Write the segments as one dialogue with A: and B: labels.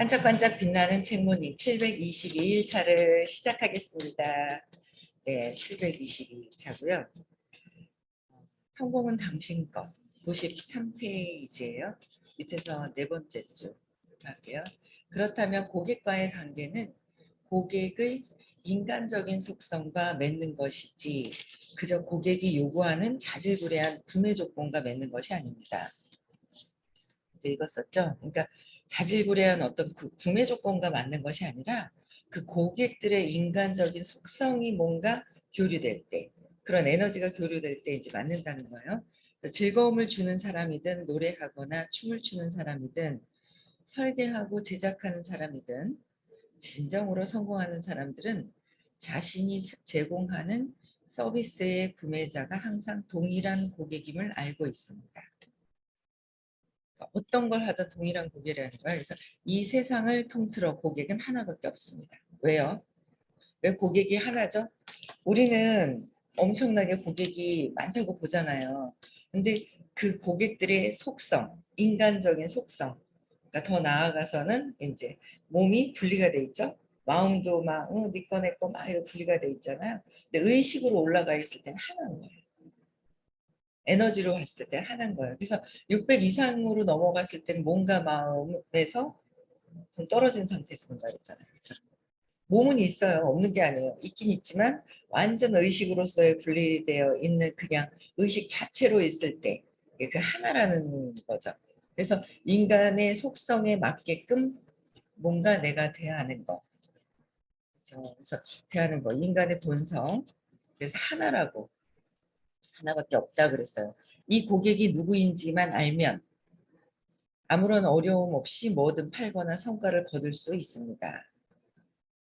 A: 반짝반짝 빛나는 책무님 722일차를 시작하겠습니다. 네, 722일차고요. 성공은 당신 것 93페이지예요. 밑에서 네 번째 줄 할게요. 그렇다면 고객과의 관계는 고객의 인간적인 속성과 맺는 것이지 그저 고객이 요구하는 자질구레한 구매 조건과 맺는 것이 아닙니다. 이제 읽었었죠. 그러니까 자질구레한 어떤 그 구매 조건과 맞는 것이 아니라 그 고객들의 인간적인 속성이 뭔가 교류될 때, 그런 에너지가 교류될 때 이제 맞는다는 거예요. 즐거움을 주는 사람이든 노래하거나 춤을 추는 사람이든 설계하고 제작하는 사람이든 진정으로 성공하는 사람들은 자신이 제공하는 서비스의 구매자가 항상 동일한 고객임을 알고 있습니다. 어떤 걸 하든 동일한 고객이라는 거예요. 그래서 이 세상을 통틀어 고객은 하나밖에 없습니다. 왜요? 왜 고객이 하나죠? 우리는 엄청나게 고객이 많다고 보잖아요. 근데 그 고객들의 속성, 인간적인 속성, 그러니까 더 나아가서는 이제 몸이 분리가 돼 있죠. 마음도 막 네 거 내 거 막 이렇게 분리가 돼 있잖아요. 근데 의식으로 올라가 있을 때는 하나인 거예요. 에너지로 봤을 때 하나인 거예요. 그래서 600 이상으로 넘어갔을 때는 몸과 마음에서 좀 떨어진 상태에서 본다 그랬잖아요. 그렇죠? 몸은 있어요. 없는 게 아니에요. 있긴 있지만 완전 의식으로서의 분리되어 있는 그냥 의식 자체로 있을 때 그 하나라는 거죠. 그래서 인간의 속성에 맞게끔 뭔가 내가 대하는 거. 그렇죠? 그래서 대하는 거. 인간의 본성. 그래서 하나라고. 하나밖에 없다 그랬어요. 이 고객이 누구인지만 알면 아무런 어려움 없이 뭐든 팔거나 성과를 거둘 수 있습니다.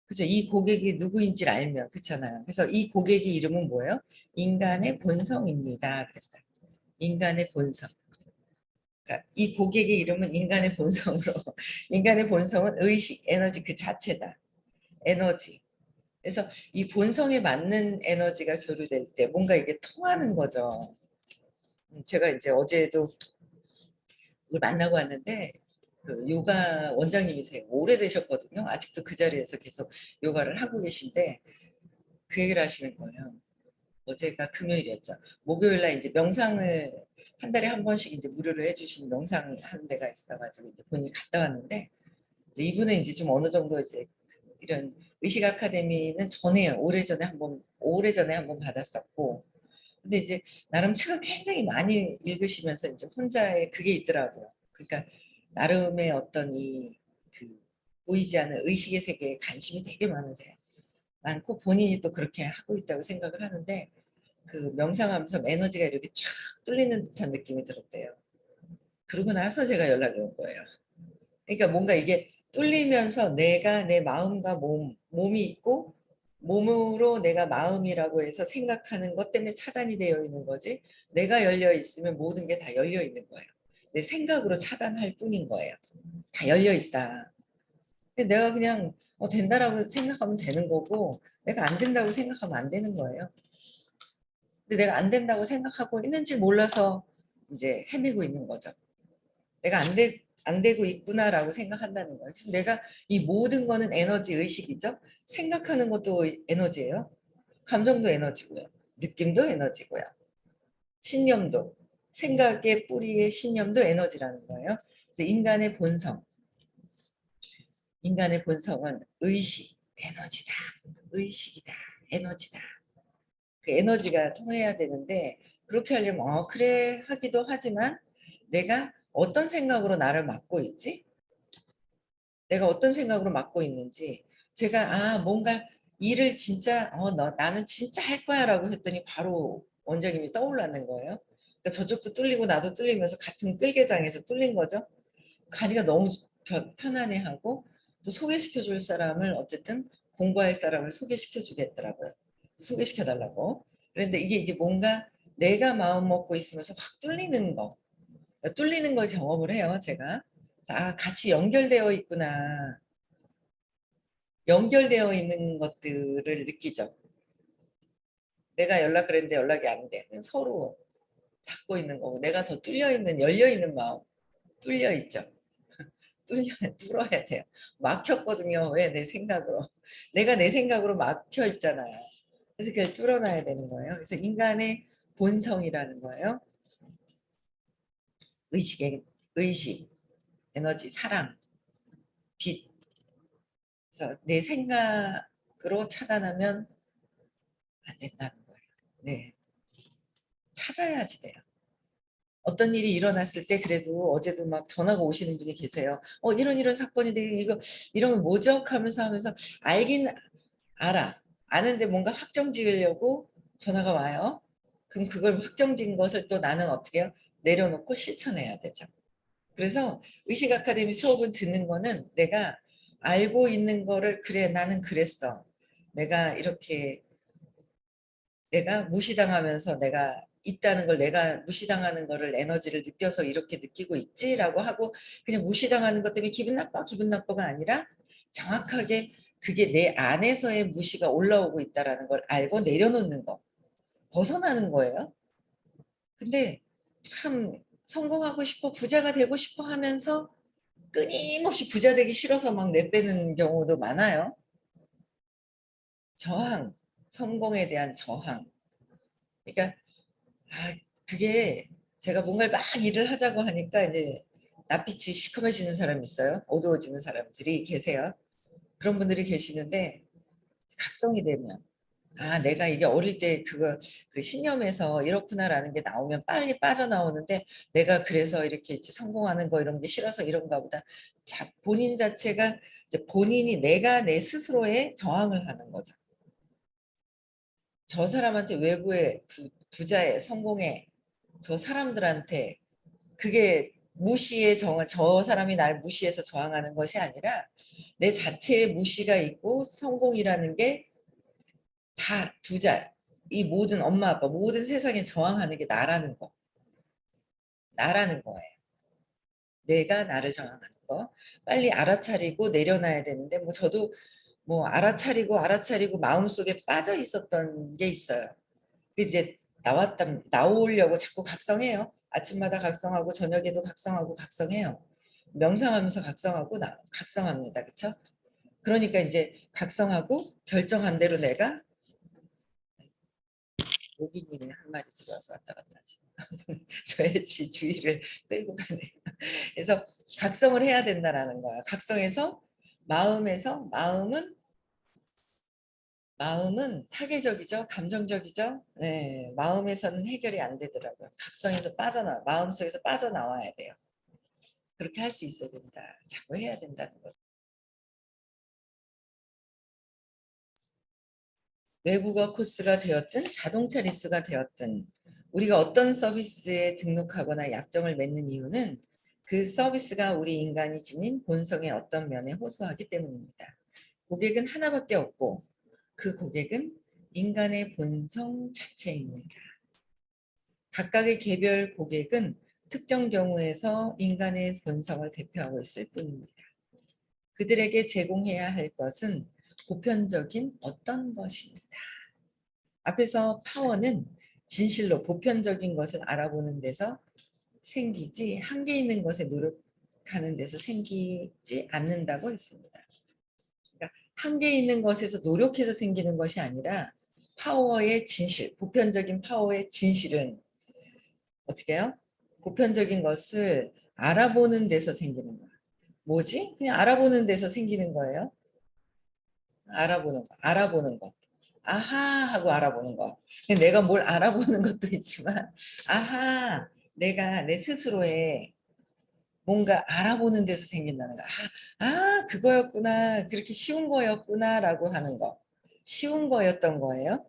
A: 그죠? 이 고객이 누구인지를 알면 그렇잖아요. 그래서 이 고객의 이름은 뭐예요? 인간의 본성입니다. 그랬어요. 인간의 본성. 그러니까 이 고객의 이름은 인간의 본성으로 인간의 본성은 의식, 에너지 그 자체다. 에너지. 그래서 이 본성에 맞는 에너지가 교류될 때 뭔가 이게 통하는 거죠. 제가 이제 어제도 이걸 만나고 왔는데 그 요가 원장님이세요. 오래되셨거든요. 아직도 그 자리에서 계속 요가를 하고 계신데 그 얘기를 하시는 거예요. 어제가 금요일이었죠. 목요일 날 이제 명상을 한 달에 한 번씩 이제 무료로 해주시는 명상 하는 데가 있어가지고 이제 본인이 갔다 왔는데 이제 이분은 이제 좀 어느 정도 이제 이런 의식 아카데미는 전에 오래전에 한번 받았었고 근데 이제 나름 책을 굉장히 많이 읽으시면서 이제 혼자의 그게 있더라고요. 그러니까 나름의 어떤 그 보이지 않는 의식의 세계에 관심이 되게 많고 본인이 또 그렇게 하고 있다고 생각을 하는데 그 명상하면서 에너지가 이렇게 쫙 뚫리는 듯한 느낌이 들었대요. 그러고 나서 제가 연락이 온 거예요. 그러니까 뭔가 이게 뚫리면서 내가 내 마음과 몸이 있고 몸으로 내가 마음이라고 해서 생각하는 것 때문에 차단이 되어 있는 거지 내가 열려 있으면 모든 게 다 열려 있는 거예요. 내 생각으로 차단할 뿐인 거예요. 다 열려 있다. 내가 그냥 된다라고 생각하면 되는 거고 내가 안 된다고 생각하면 안 되는 거예요. 근데 내가 안 된다고 생각하고 있는지 몰라서 이제 헤매고 있는 거죠. 내가 안 되고 있구나라고 생각한다는 거예요. 그래서 내가 이 모든 거는 에너지 의식이죠. 생각하는 것도 에너지예요. 감정도 에너지고요. 느낌도 에너지고요. 신념도 생각의 뿌리의 신념도 에너지라는 거예요. 그래서 인간의 본성은 의식, 에너지다. 의식이다. 에너지다. 그 에너지가 통해야 되는데 그렇게 하려면 그래 하기도 하지만 내가 어떤 생각으로 나를 맡고 있지? 내가 어떤 생각으로 맡고 있는지 제가 뭔가 일을 진짜 나는 진짜 할 거야 라고 했더니 바로 원장님이 떠올랐는 거예요. 그러니까 저쪽도 뚫리고 나도 뚫리면서 같은 끌개장에서 뚫린 거죠. 가니가 너무 편안해하고 또 소개시켜 줄 사람을 어쨌든 공부할 사람을 소개시켜 주겠더라고요. 소개시켜 달라고. 그런데 이게 뭔가 내가 마음 먹고 있으면서 확 뚫리는 걸 경험을 해요, 제가. 같이 연결되어 있구나. 연결되어 있는 것들을 느끼죠. 내가 그랬는데 연락이 안 돼. 서로 닫고 있는 거고 내가 더 열려 있는 마음 뚫려 있죠. 뚫어야 돼요. 막혔거든요. 왜? 내 생각으로. 내가 내 생각으로 막혀 있잖아요. 그래서 그걸 뚫어놔야 되는 거예요. 그래서 인간의 본성이라는 거예요. 의식, 에너지, 사랑, 빛. 그래서 내 생각으로 차단하면 안 된다는 거예요. 네. 찾아야지 돼요. 어떤 일이 일어났을 때 그래도 어제도 막 전화가 오시는 분이 계세요. 이런 사건인데 이거 이런 거 뭐죠? 하면서 알긴 알아. 아는데 뭔가 확정 지으려고 전화가 와요. 그럼 그걸 확정 지은 것을 또 나는 어떻게 해요? 내려놓고 실천해야 되죠. 그래서 의식 아카데미 수업을 듣는 거는 내가 알고 있는 거를 그래 나는 그랬어. 내가 이렇게 내가 무시당하면서 내가 있다는 걸 내가 무시당하는 거를 에너지를 느껴서 이렇게 느끼고 있지라고 하고 그냥 무시당하는 것 때문에 기분 나빠가 아니라 정확하게 그게 내 안에서의 무시가 올라오고 있다라는 걸 알고 내려놓는 거 벗어나는 거예요. 근데 참 성공하고 싶어 부자가 되고 싶어 하면서 끊임없이 부자 되기 싫어서 막 내빼는 경우도 많아요. 저항, 성공에 대한 저항. 그러니까 그게 제가 뭔가를 막 일을 하자고 하니까 이제 낯빛이 시커매지는 사람이 있어요. 어두워지는 사람들이 계세요. 그런 분들이 계시는데 각성이 되면 내가 이게 어릴 때 그 신념에서 이렇구나라는 게 나오면 빨리 빠져나오는데 내가 그래서 이렇게 성공하는 거 이런 게 싫어서 이런가 보다. 본인 자체가 이제 본인이 내가 내 스스로에 저항을 하는 거죠. 저 사람한테 외부의 부자의 성공의 저 사람들한테 그게 무시의 정한 저 사람이 날 무시해서 저항하는 것이 아니라 내 자체의 무시가 있고 성공이라는 게 다 부자 이 모든 엄마 아빠 모든 세상에 저항하는 게 나라는 거예요. 내가 나를 저항하는 거 빨리 알아차리고 내려놔야 되는데 뭐 저도 뭐 알아차리고 마음속에 빠져 있었던 게 있어요. 이제 나오려고 자꾸 각성해요. 아침마다 각성하고 저녁에도 각성하고 각성해요. 명상하면서 각성합니다. 그렇죠? 그러니까 이제 각성하고 결정한 대로 내가 모기님이 한 마리 들어와서 왔다 갔다 하지. 저의 주의를 끌고 가네요. 그래서 각성을 해야 된다라는 거야. 각성해서 마음은 파괴적이죠. 감정적이죠. 네, 마음에서는 해결이 안 되더라고요. 각성에서 마음속에서 빠져나와야 돼요. 그렇게 할 수 있어야 된다. 자꾸 해야 된다는 거죠. 외국어 코스가 되었든 자동차 리스가 되었든 우리가 어떤 서비스에 등록하거나 약정을 맺는 이유는 그 서비스가 우리 인간이 지닌 본성의 어떤 면에 호소하기 때문입니다. 고객은 하나밖에 없고 그 고객은 인간의 본성 자체입니다. 각각의 개별 고객은 특정 경우에서 인간의 본성을 대표하고 있을 뿐입니다. 그들에게 제공해야 할 것은 보편적인 어떤 것입니다. 앞에서 파워는 진실로 보편적인 것을 알아보는 데서 생기지 한계 있는 것에 노력하는 데서 생기지 않는다고 했습니다. 그러니까 한계 있는 것에서 노력해서 생기는 것이 아니라 파워의 진실, 보편적인 파워의 진실은 어떻게 해요? 보편적인 것을 알아보는 데서 생기는 거야. 뭐지? 그냥 알아보는 데서 생기는 거예요. 알아보는 거. 아하 하고 알아보는 거. 내가 뭘 알아보는 것도 있지만 아하 내가 내 스스로의 뭔가 알아보는 데서 생긴다는 거. 그거였구나. 그렇게 쉬운 거였구나 라고 하는 거. 쉬운 거였던 거예요.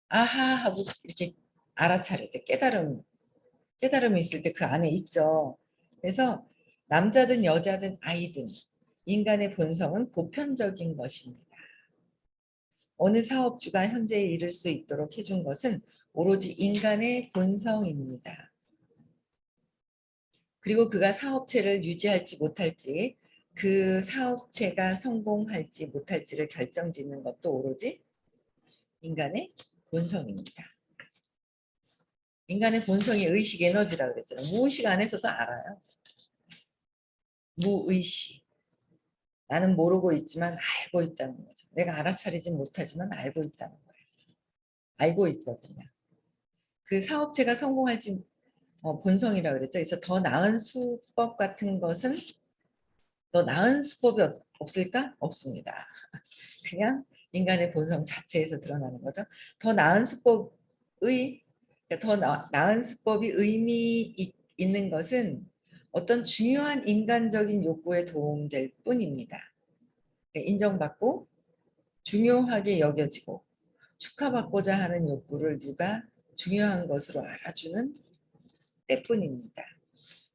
A: 아하 하고 이렇게 알아차릴 때 깨달음이 있을 때 그 안에 있죠. 그래서 남자든 여자든 아이든 인간의 본성은 보편적인 것입니다. 어느 사업주가 현재에 이를 수 있도록 해준 것은 오로지 인간의 본성입니다. 그리고 그가 사업체를 유지할지 못할지 그 사업체가 성공할지 못할지를 결정짓는 것도 오로지 인간의 본성입니다. 인간의 본성이 의식 에너지라고 그랬잖아요. 무의식 안에서도 알아요. 무의식. 나는 모르고 있지만 알고 있다는 거죠. 내가 알아차리진 못하지만 알고 있다는 거예요. 알고 있거든요. 그 사업체가 성공할지 본성이라고 그랬죠. 그래서 더 나은 수법 같은 것은 더 나은 수법이 없을까? 없습니다. 그냥 인간의 본성 자체에서 드러나는 거죠. 더 나은 수법의 그러니까 더 나은 수법이 있는 것은 어떤 중요한 인간적인 욕구에 도움될 뿐입니다. 인정받고 중요하게 여겨지고 축하받고자 하는 욕구를 누가 중요한 것으로 알아주는 때뿐입니다.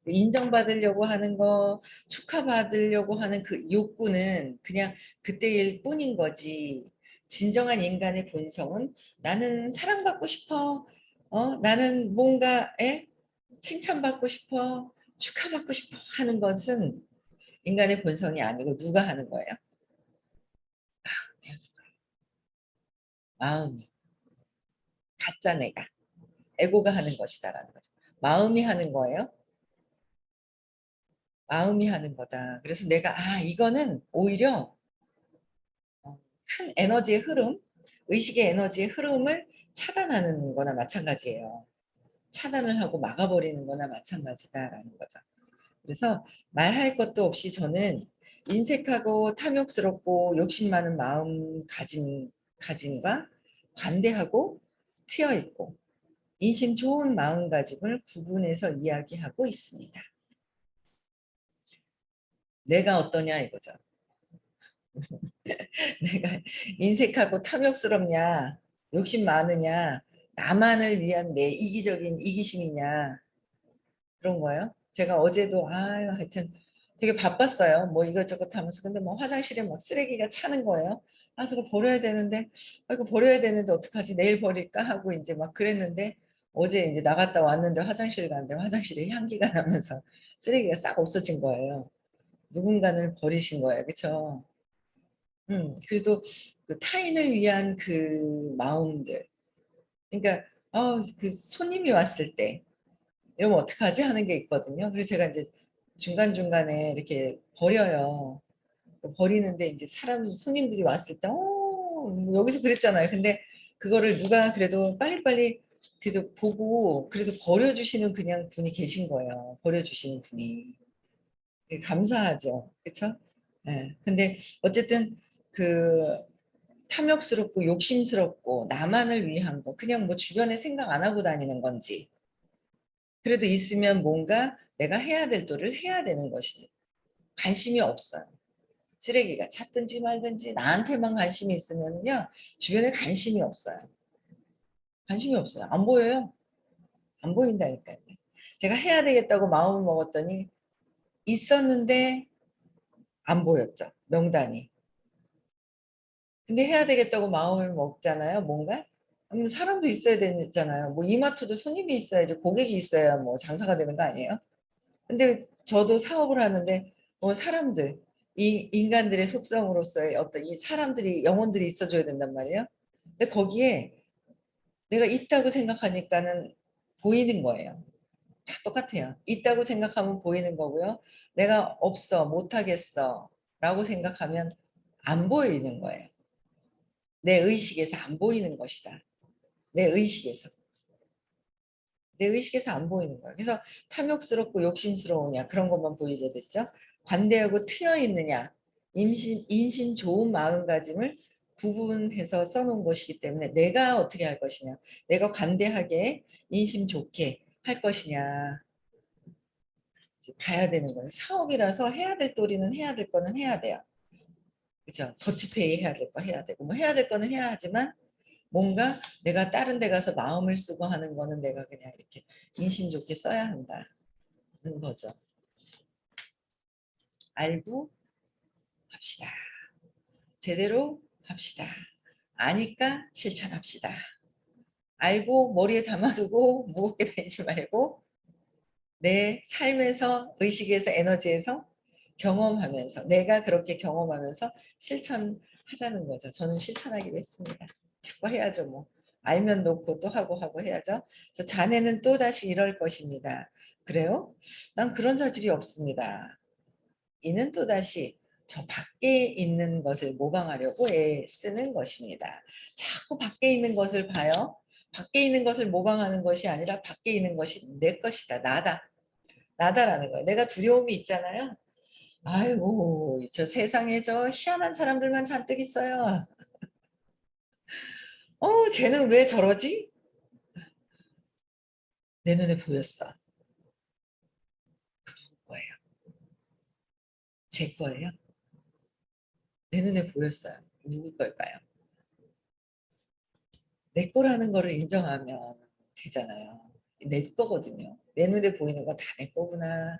A: 인정받으려고 하는 거, 축하받으려고 하는 그 욕구는 그냥 그때일 뿐인 거지. 진정한 인간의 본성은 나는 사랑받고 싶어. 나는 뭔가에 칭찬받고 싶어. 축하받고 싶어 하는 것은 인간의 본성이 아니고 누가 하는 거예요? 마음이. 가짜 내가. 에고가 하는 것이다라는 거죠. 마음이 하는 거예요. 마음이 하는 거다. 그래서 내가 이거는 오히려 큰 에너지의 흐름, 의식의 에너지의 흐름을 차단하는 거나 마찬가지예요. 차단을 하고 막아버리는 거나 마찬가지다라는 거죠. 그래서 말할 것도 없이 저는 인색하고 탐욕스럽고 욕심 많은 가짐과 관대하고 트여있고 인심 좋은 마음가짐을 구분해서 이야기하고 있습니다. 내가 어떠냐 이거죠. 내가 인색하고 탐욕스럽냐, 욕심 많으냐, 나만을 위한 내 이기적인 이기심이냐 그런 거예요. 제가 어제도 하여튼 되게 바빴어요. 뭐 이것저것 하면서 근데 뭐 화장실에 막 쓰레기가 차는 거예요. 저거 버려야 되는데 이거 버려야 되는데 어떡하지 내일 버릴까 하고 이제 막 그랬는데 어제 이제 나갔다 왔는데 화장실 갔는데 화장실에 향기가 나면서 쓰레기가 싹 없어진 거예요. 누군가를 버리신 거예요. 그렇죠? 그래도 그 타인을 위한 그 마음들. 그러니까 그 손님이 왔을 때 이러면 어떡하지 하는 게 있거든요. 그래서 제가 이제 중간중간에 이렇게 버려요. 버리는데 이제 손님들이 왔을 때 여기서 그랬잖아요. 근데 그거를 누가 그래도 빨리빨리 그래도 보고 그래도 버려주시는 그냥 분이 계신 거예요. 버려주시는 분이. 감사하죠. 그렇죠? 네. 근데 어쨌든 그 탐욕스럽고 욕심스럽고 나만을 위한 거 그냥 뭐 주변에 생각 안 하고 다니는 건지 그래도 있으면 뭔가 내가 해야 될 도를 해야 되는 것이지 관심이 없어요. 쓰레기가 찼든지 말든지 나한테만 관심이 있으면요 주변에 관심이 없어요. 관심이 없어요. 안 보여요. 안 보인다니까요. 제가 해야 되겠다고 마음을 먹었더니 있었는데 안 보였죠. 명단이. 근데 해야 되겠다고 마음을 먹잖아요. 뭔가 사람도 있어야 되잖아요. 뭐 이마트도 손님이 있어야지 고객이 있어야 뭐 장사가 되는 거 아니에요? 근데 저도 사업을 하는데 뭐 사람들 이 인간들의 속성으로서의 어떤 이 사람들이 영혼들이 있어줘야 된단 말이에요. 근데 거기에 내가 있다고 생각하니까는 보이는 거예요. 다 똑같아요. 있다고 생각하면 보이는 거고요. 내가 없어 못하겠어 라고 생각하면 안 보이는 거예요. 내 의식에서 안 보이는 것이다. 내 의식에서. 내 의식에서 안 보이는 거예요. 그래서 탐욕스럽고 욕심스러우냐 그런 것만 보이게 됐죠. 관대하고 트여 있느냐 인심 좋은 마음가짐을 구분해서 써놓은 것이기 때문에 내가 어떻게 할 것이냐 내가 관대하게 인심 좋게 할 것이냐 봐야 되는 거예요. 사업이라서 해야 될 도리는 해야 될 거는 해야 돼요. 그죠? 더치페이 해야 될 거 해야 되고 뭐 해야 될 거는 해야 하지만 뭔가 내가 다른 데 가서 마음을 쓰고 하는 거는 내가 그냥 이렇게 인심 좋게 써야 한다는 거죠. 알고 합시다. 제대로 합시다. 아니까 실천합시다. 알고 머리에 담아두고 무겁게 다니지 말고 내 삶에서 의식에서 에너지에서 경험하면서 내가 그렇게 경험하면서 실천하자는 거죠. 저는 실천하기로 했습니다. 자꾸 해야죠 뭐. 알면 놓고 또 하고 해야죠. 저 자네는 또다시 이럴 것입니다. 그래요? 난 그런 자질이 없습니다. 이는 또다시 저 밖에 있는 것을 모방하려고 애쓰는 것입니다. 자꾸 밖에 있는 것을 봐요. 밖에 있는 것을 모방하는 것이 아니라 밖에 있는 것이 내 것이다. 나다. 나다라는 거예요. 내가 두려움이 있잖아요. 아이고 저 세상에 저 희한한 사람들만 잔뜩 있어요. 쟤는 왜 저러지? 내 눈에 보였어. 그 누구 거예요? 제 거예요? 내 눈에 보였어요. 누구 걸까요? 내 거라는 거를 인정하면 되잖아요. 내 거거든요. 내 눈에 보이는 건 다 내 거구나.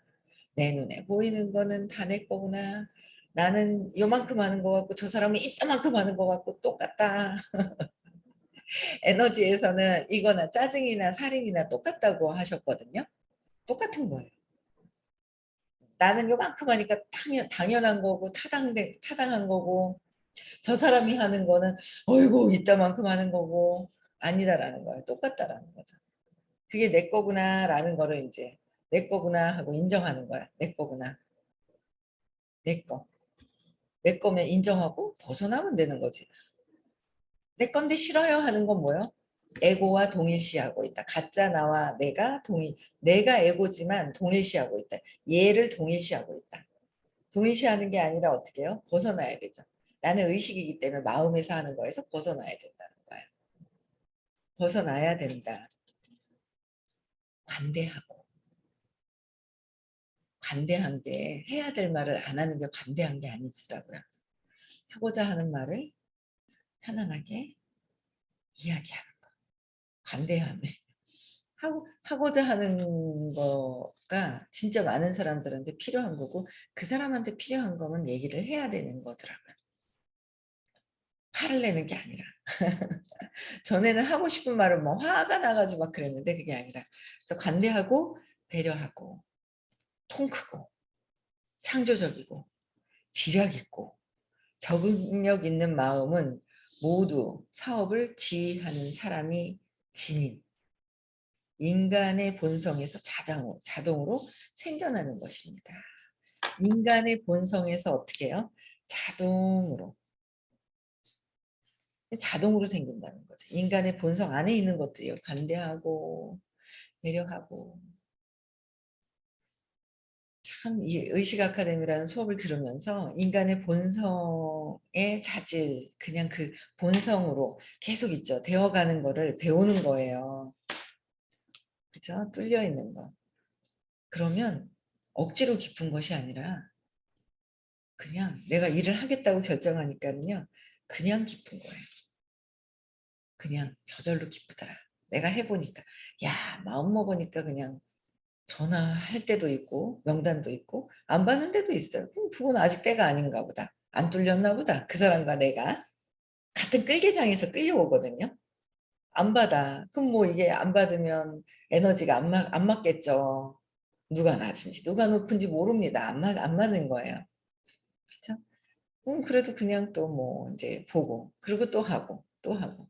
A: 내 눈에 보이는 거는 다 내 거구나. 나는 요만큼 하는 것 같고 저 사람은 이따만큼 하는 것 같고 똑같다. 에너지에서는 이거나 짜증이나 살인이나 똑같다고 하셨거든요. 똑같은 거예요. 나는 요만큼 하니까 당연한 거고 타당한 거고 저 사람이 하는 거는 어이구 이따만큼 하는 거고 아니다라는 거예요. 똑같다라는 거죠. 그게 내 거구나라는 거를 이제 내 거구나 하고 인정하는 거야. 내 거구나. 내 거. 내 거면 인정하고 벗어나면 되는 거지. 내 건데 싫어요 하는 건 뭐예요? 에고와 동일시하고 있다. 가짜 나와 내가 에고지만 동일시하고 있다. 얘를 동일시하고 있다. 동일시하는 게 아니라 어떻게 해요? 벗어나야 되죠. 나는 의식이기 때문에 마음에서 하는 거에서 벗어나야 된다는 거예요. 벗어나야 된다. 관대하고. 관대한 게 해야 될 말을 안 하는 게 관대한 게 아니더라고요. 하고자 하는 말을 편안하게 이야기하는 거. 관대함이. 하고자 하는 거가 진짜 많은 사람들한테 필요한 거고 그 사람한테 필요한 거면 얘기를 해야 되는 거더라고요. 화를 내는 게 아니라. 전에는 하고 싶은 말을 뭐 화가 나가지고 막 그랬는데 그게 아니라 그래서 관대하고 배려하고 통 크고 창조적이고 지략 있고 적응력 있는 마음은 모두 사업을 지휘하는 사람이 지닌 인간의 본성에서 자동으로 생겨나는 것입니다. 인간의 본성에서 어떻게 해요? 자동으로 생긴다는 거죠. 인간의 본성 안에 있는 것들이요. 관대하고 배려하고 참 이 의식 아카데미라는 수업을 들으면서 인간의 본성의 자질 그냥 그 본성으로 계속 있죠. 되어가는 거를 배우는 거예요. 그죠? 뚫려 있는 거. 그러면 억지로 깊은 것이 아니라 그냥 내가 일을 하겠다고 결정하니까는요. 그냥 깊은 거예요. 그냥 저절로 기쁘더라. 내가 해보니까 야 마음 먹으니까 그냥 전화할 때도 있고 명단도 있고 안 받는 데도 있어요. 그럼 그건 아직 때가 아닌가 보다. 안 뚫렸나 보다. 그 사람과 내가 같은 끌개장에서 끌려오거든요. 안 받아. 그럼 뭐 이게 안 받으면 에너지가 안 맞겠죠. 누가 낮은지 누가 높은지 모릅니다. 안 맞는 거예요. 그렇죠? 그래도 그냥 또 뭐 이제 보고 그리고 또 하고 또 하고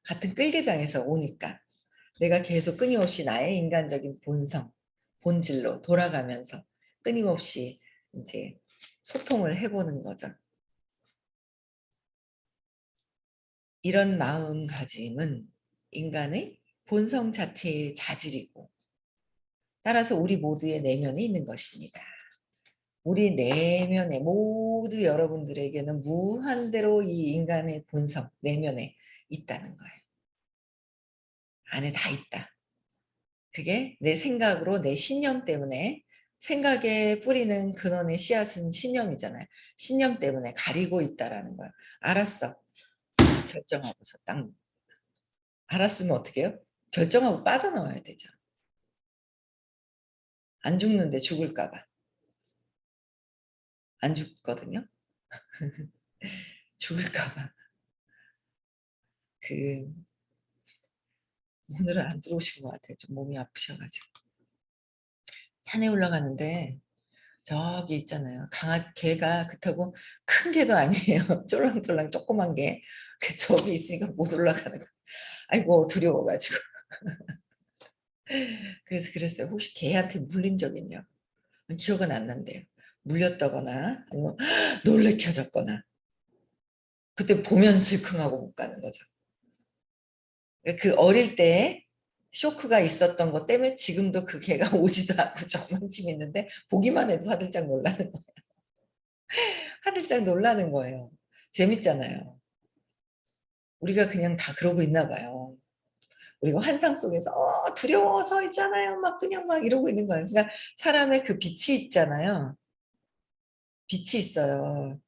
A: 같은 끌개장에서 오니까 내가 계속 끊임없이 나의 인간적인 본성, 본질로 돌아가면서 끊임없이 이제 소통을 해보는 거죠. 이런 마음가짐은 인간의 본성 자체의 자질이고 따라서 우리 모두의 내면에 있는 것입니다. 우리 내면에 모두 여러분들에게는 무한대로 이 인간의 본성, 내면에 있다는 거예요. 안에 다 있다. 그게 내 생각으로 내 신념 때문에 생각에 뿌리는 근원의 씨앗은 신념이잖아요. 신념 때문에 가리고 있다라는 거야. 알았어. 결정하고서 딱 알았으면 어떻게 해요? 결정하고 빠져나와야 되죠. 안 죽는데 죽을까 봐. 안 죽거든요. 죽을까 봐. 그 오늘은 안 들어오신 것 같아요. 좀 몸이 아프셔가지고. 산에 올라가는데 저기 있잖아요. 개가 그렇다고 큰 개도 아니에요. 쫄랑쫄랑 조그만 개. 저기 있으니까 못 올라가는 거. 아이고 두려워가지고. 그래서 그랬어요. 혹시 개한테 물린 적 있냐? 기억은 안 난대요. 물렸다거나 아니면 놀래켜졌거나 그때 보면 슬흥하고 못 가는 거죠. 그 어릴 때 쇼크가 있었던 것 때문에 지금도 그 개가 오지도 않고 저만침 있는데 보기만 해도 화들짝 놀라는 거예요. 화들짝 놀라는 거예요. 재밌잖아요. 우리가 그냥 다 그러고 있나 봐요. 우리가 환상 속에서 두려워서 있잖아요. 막 그냥 막 이러고 있는 거예요. 그러니까 사람의 그 빛이 있잖아요. 빛이 있어요.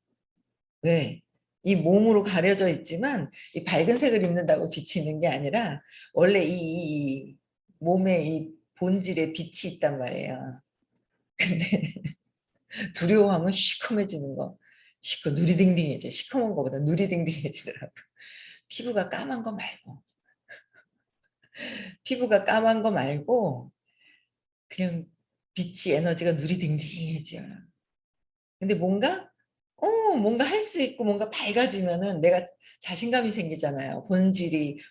A: 왜? 이 몸으로 가려져 있지만 이 밝은 색을 입는다고 빛이 있는 게 아니라 원래 이 몸에 이 본질에 빛이 있단 말이에요. 근데 두려워하면 시커매지는 거. 누리딩딩해져. 시커먼 거보다 누리딩딩해지더라고. 피부가 까만 거 말고. 피부가 까만 거 말고 그냥 빛이 에너지가 누리딩딩해져요. 근데 뭔가 할 수 있고 뭔가 밝아지면은 내가 자신감이 생기잖아요.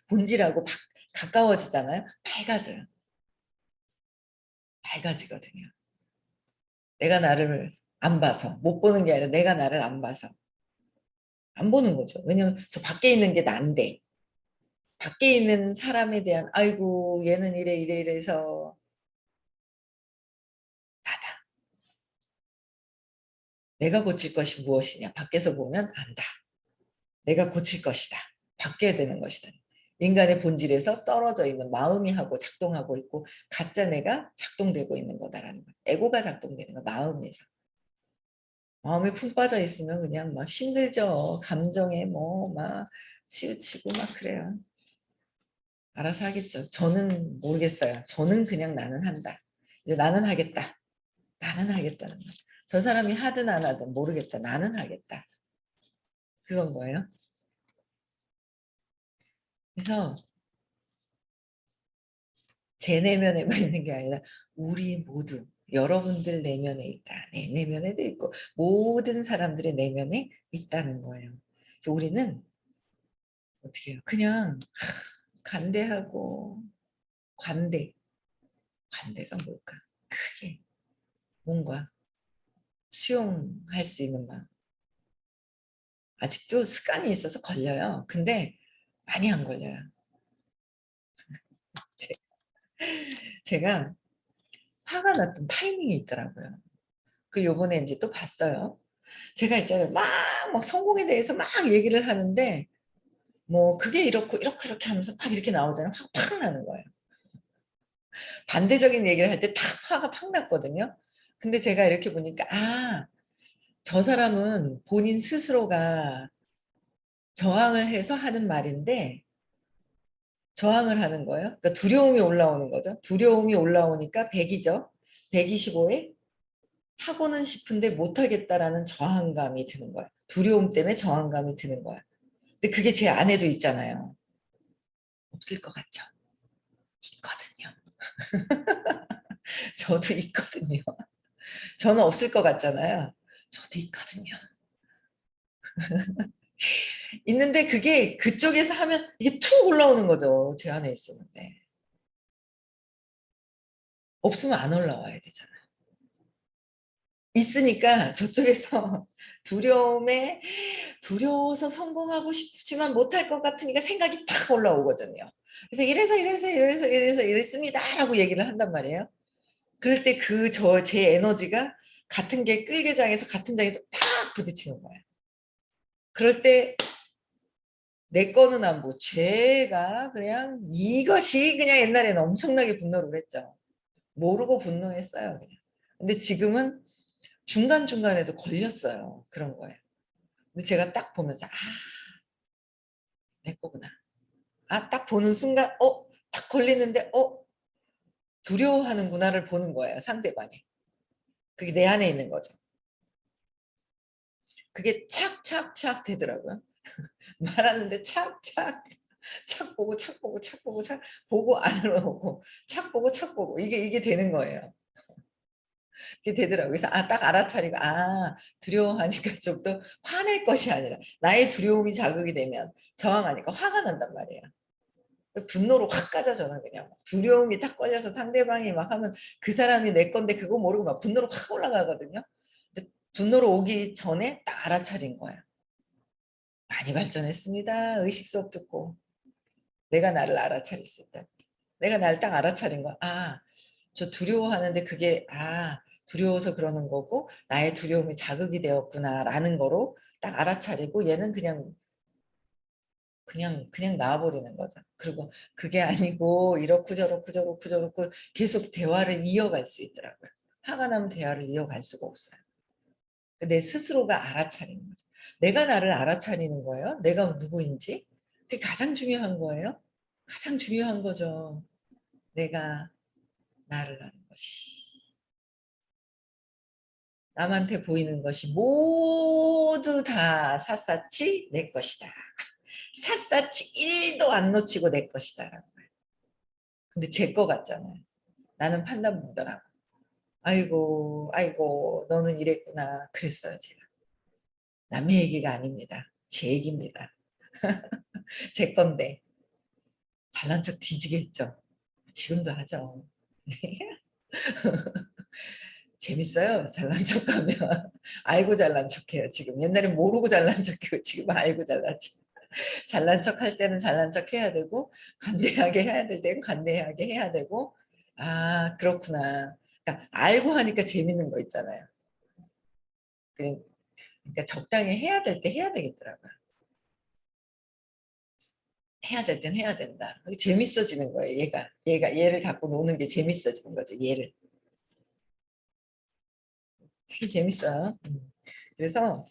A: 본질하고 가까워지잖아요. 밝아지거든요. 내가 나를 안 봐서, 못 보는 게 아니라 내가 나를 안 봐서. 안 보는 거죠. 왜냐면 저 밖에 있는 게 난데, 밖에 있는 사람에 대한, 아이고, 얘는 이래 이래서, 나다. 내가 고칠 것이 무엇이냐. 밖에서 보면 안다. 내가 고칠 것이다. 바뀌어야 되는 것이다. 인간의 본질에서 떨어져 있는 마음이 하고 작동하고 있고 가짜 내가 작동되고 있는 거다라는 거예요. 에고가 작동되는 거 마음에서. 마음에 푹 빠져 있으면 그냥 막 힘들죠. 감정에 뭐 막 치우치고 막 그래요. 알아서 하겠죠. 저는 모르겠어요. 저는 그냥 나는 한다. 이제 나는 하겠다. 나는 하겠다는 거. 저 사람이 하든 안 하든 모르겠다. 나는 하겠다. 그건 거예요. 그래서 제 내면에만 있는 게 아니라 우리 모두 여러분들 내면에 있다. 내 내면에도 있고 모든 사람들의 내면에 있다는 거예요. 그래서 우리는 어떻게 해요? 그냥 간대하고 관대. 관대가 뭘까? 크게 뭔가 수용할 수 있는 마음. 아직도 습관이 있어서 걸려요. 근데 많이 안 걸려요. 제- 제가 화가 났던 타이밍이 있더라고요. 그 요번에 이제 또 봤어요. 제가 있잖아요. 막 성공에 대해서 막 얘기를 하는데 뭐 그게 이렇고 이렇게 이렇게 하면서 막 이렇게 나오잖아요. 확 팍 나는 거예요. 반대적인 얘기를 할 때 탁 화가 팍 났거든요. 근데 제가 이렇게 보니까 저 사람은 본인 스스로가 저항을 해서 하는 말인데 저항을 하는 거예요. 그러니까 두려움이 올라오는 거죠. 두려움이 올라오니까 100이죠. 125에 하고는 싶은데 못하겠다라는 저항감이 드는 거예요. 두려움 때문에 저항감이 드는 거예요. 근데 그게 제 안에도 있잖아요. 없을 것 같죠? 있거든요. 저도 있거든요. 저는 없을 것 같잖아요. 저도 있거든요. 있는데 그게 그쪽에서 하면 이게 툭 올라오는 거죠. 제 안에 있었는데. 없으면 안 올라와야 되잖아요. 있으니까 저쪽에서 두려워서 성공하고 싶지만 못할 것 같으니까 생각이 탁 올라오거든요. 그래서 이래서 이랬습니다라고 얘기를 한단 말이에요. 그럴 때 제 에너지가 같은 장에서 탁 부딪히는 거예요. 그럴 때 내 거는 안 보고 제가 그냥 이것이 그냥 옛날에는 엄청나게 분노를 했죠. 모르고 분노했어요. 그냥. 근데 지금은 중간중간에도 걸렸어요. 그런 거예요. 근데 제가 딱 보면서 내 거구나. 딱 보는 순간 딱 걸리는데 두려워하는구나를 보는 거예요. 상대방이. 그게 내 안에 있는 거죠. 그게 착착착 되더라고요. 말하는데 착 보고 안으로 오고 착 보고 이게 되는 거예요. 이게 되더라고요. 그래서 딱 알아차리고 두려워하니까 좀 더 화낼 것이 아니라 나의 두려움이 자극이 되면 저항하니까 화가 난단 말이에요. 분노로 확 가죠. 저는 그냥 두려움이 딱 걸려서 상대방이 막 하면 그 사람이 내 건데 그거 모르고 막 분노로 확 올라가거든요. 근데 분노로 오기 전에 딱 알아차린 거야. 많이 발전했습니다. 의식 수업 듣고. 내가 나를 알아차릴 수 있다. 내가 나를 딱 알아차린 거야. 아, 저 두려워하는데 그게 두려워서 그러는 거고 나의 두려움이 자극이 되었구나라는 거로 딱 알아차리고 얘는 그냥 나와버리는 거죠. 그리고 그게 아니고 이렇고 저렇고 저렇고 저렇고 계속 대화를 이어갈 수 있더라고요. 화가 나면 대화를 이어갈 수가 없어요. 내 스스로가 알아차리는 거죠. 내가 나를 알아차리는 거예요. 내가 누구인지. 그게 가장 중요한 거예요. 가장 중요한 거죠. 내가 나를 아는 것이. 남한테 보이는 것이 모두 다 샅샅이 내 것이다. 샅샅이 1도 안 놓치고 내 것이다. 근데 제 거 같잖아요. 나는 판단분별하고. 아이고, 아이고, 너는 이랬구나. 그랬어요, 제가. 남의 얘기가 아닙니다. 제 얘기입니다. 제 건데. 잘난 척 뒤지게 했죠. 지금도 하죠. 재밌어요. 잘난 척하면. 알고 잘난 척해요. 지금. 옛날엔 모르고 잘난 척해요. 지금 알고 잘난 척. 잘난 척 할 때는 잘난 척 해야 되고 관대하게 해야 될 때는 관대하게 해야 되고 아 그렇구나. 그러니까 알고 하니까 재밌는 거 있잖아요. 그러니까 적당히 해야 될 때 해야 되겠더라고요. 해야 될 땐 해야 된다. 그게 재밌어지는 거예요. 얘가 얘를 갖고 노는 게 재밌어지는 거죠. 얘를 되게 재밌어요. 그래서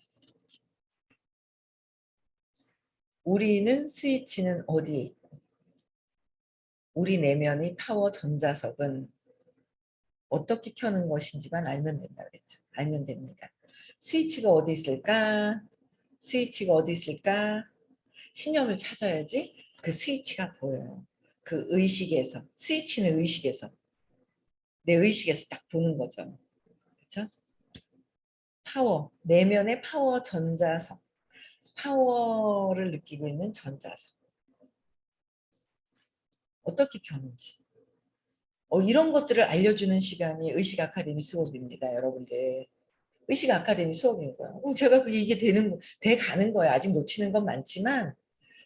A: 우리는 스위치는 어디에 있고 우리 내면의 파워 전자석은 어떻게 켜는 것인지만 알면 된다 그랬죠. 알면 됩니다. 스위치가 어디 있을까? 스위치가 어디 있을까? 신념을 찾아야지 그 스위치가 보여요. 그 의식에서. 스위치는 의식에서. 내 의식에서 딱 보는 거죠. 그렇죠? 파워. 내면의 파워 전자석. 파워를 느끼고 있는 전자석. 어떻게 켜는지. 이런 것들을 알려주는 시간이 의식 아카데미 수업입니다. 여러분들. 의식 아카데미 수업인 거야. 제가 그게 이게 돼 가는 거야. 아직 놓치는 건 많지만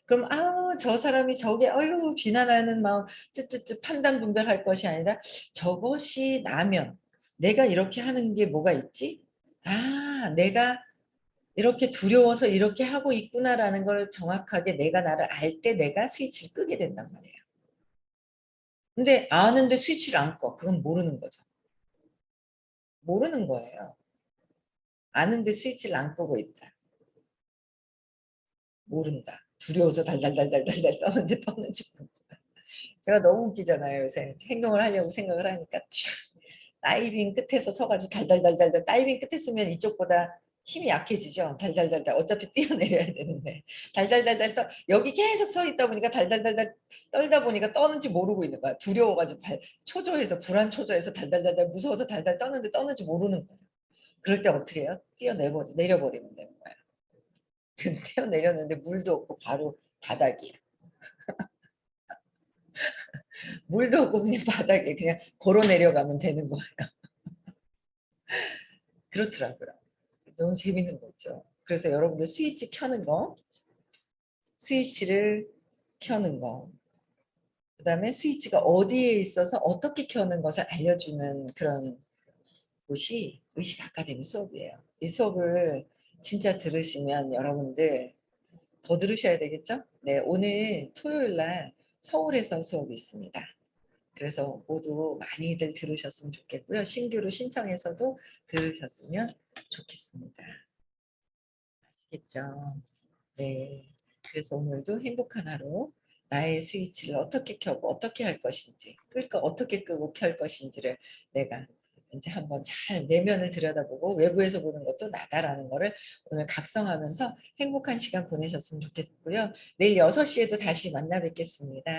A: 그럼 저 사람이 저게 어휴 비난하는 마음 쯧쯧쯧 판단 분별할 것이 아니라 저것이 나면 내가 이렇게 하는 게 뭐가 있지? 내가 이렇게 두려워서 이렇게 하고 있구나라는 걸 정확하게 내가 나를 알 때 내가 스위치를 끄게 된단 말이에요. 근데 아는데 스위치를 안 꺼. 그건 모르는 거죠. 모르는 거예요. 아는데 스위치를 안 끄고 있다. 모른다. 두려워서 달달달달달달 떠는데 떠는지 모른다. 제가 너무 웃기잖아요. 요새 행동을 하려고 생각을 하니까 다이빙 끝에서 서가지고 달달달달달 다이빙 끝에 쓰면 이쪽보다 힘이 약해지죠. 달달달달 어차피 뛰어내려야 되는데 달달달달 여기 계속 서 있다 보니까 달달달달 떨다 보니까 떠는지 모르고 있는 거야. 두려워가지고 초조해서 불안 초조해서 달달달달 무서워서 달달 떠는데 떠는지 모르는 거야. 그럴 때 어떻게 해요? 내려버리면 되는 거야. 뛰어내렸는데 물도 없고 바로 바닥이야. 물도 없고 그냥 바닥에 그냥 걸어 내려가면 되는 거예요. 그렇더라고요. 너무 재밌는 거 있죠. 그래서 여러분들 스위치 켜는 거, 스위치를 켜는 거, 그 다음에 스위치가 어디에 있어서 어떻게 켜는 것을 알려주는 그런 곳이 의식 아카데미 수업이에요. 이 수업을 진짜 들으시면 여러분들 더 들으셔야 되겠죠? 네, 오늘 토요일 날 서울에서 수업이 있습니다. 그래서 모두 많이들 들으셨으면 좋겠고요. 신규로 신청해서도 들으셨으면 좋겠습니다. 아시겠죠? 네. 그래서 오늘도 행복한 하루 나의 스위치를 어떻게 켜고 어떻게 할 것인지 어떻게 끄고 켤 것인지를 내가 이제 한번 잘 내면을 들여다보고 외부에서 보는 것도 나다라는 거를 오늘 각성하면서 행복한 시간 보내셨으면 좋겠고요. 내일 6시에도 다시 만나 뵙겠습니다.